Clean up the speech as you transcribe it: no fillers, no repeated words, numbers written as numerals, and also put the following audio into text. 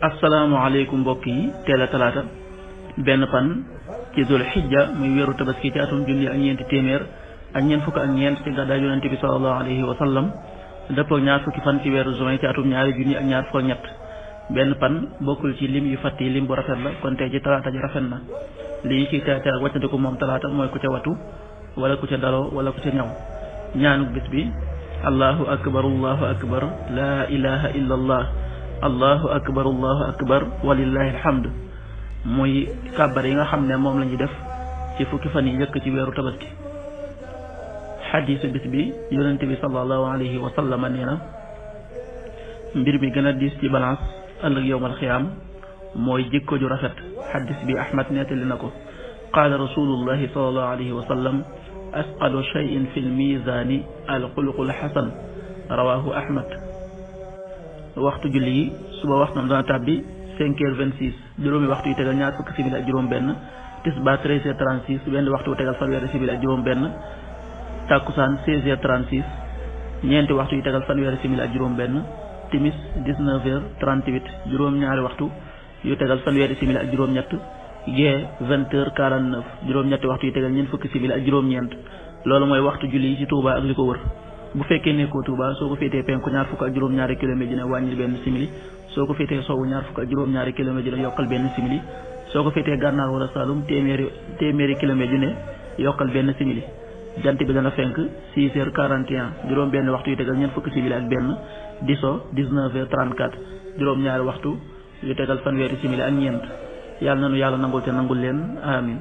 asalaamaaleykum mbokk yi teel a talaata benn fan ci dul xijja muy weeru tabaski ci atum junni ak ñeenti téeméer ak ñeent fukk ak ñeent ci gàddaay yonente bi sallallahu alayhi wa sallam dëppoo ñaar fukki fan ci weeru juin ci atum ñaari junni ak ñaar fukk ak ñett benn fan bokkul ci lim yu fàtt yi lim bu rafet la kon tey ci talaata ji rafet na li ñu ciy teeteer ak wàccandiku moom talaata mooy ku ca watu wala ku ca daloo wala ku ca ñaw ñaanu bis bi allahu akbar laa ilaha illa allah allahu akbar walillahi alhamd muy kàbbar yi nga xam ne moom la ñuy def ci fukki fan yi njëkk ci weeru tabaski xadiisu bis bi yonente bi sallallahu alayhi wa sallam nee na mbir mi gën a diis ci balance ëllëg yowmal xiyaam mooy jikko ju rafet xadis bi ahmad nettali na ko qaala rasulullahi sallallahu alayhi wa sallam asqalu cheyin fi lmisaani alxuluqul xasan rawahu ahmad waxtu julli yi suba waxtam dana tàbbi 5h26 juróomi waxtu yu tegal ñaar fukki simili ak juróom benn tisbaar 13h36 benn waxtu yu tegal fanweeri simili ak juróom benn takkusaan 16h36 ñeenti waxtu yu tegal fanweeri simili ak juróom benn timis 19h38 juróom ñaari waxtu yu tegal fanweeri simili ak juróom ñett gee 20h49 juróom ñetti waxtu yu tegal ñeent fukki simili ak juróom ñeent loolu mooy waxtu julli yi ci Touba ak li ko wër bu fekkee nekkoo Touba soo ko féetee penku ñaar fukk ak juróom ñaari kilomètre dina wàññil benn simili soo ko féetee sowwu ñaar fukk ak juróom ñaari kilomètre dina yokkal benn simili soo ko féetee gànnaar wala Saalum téeméeri kilomètre dina yokkal benn simili jant bi dana fenk 6h41 juróom benn waxtu yu tegal ñeent fukki simili ak benn di so 19h34 juróom ñaari waxtu yu tegal fanweeri simili ak ñeent yàlla nanu yàlla nangul te nangul leen amin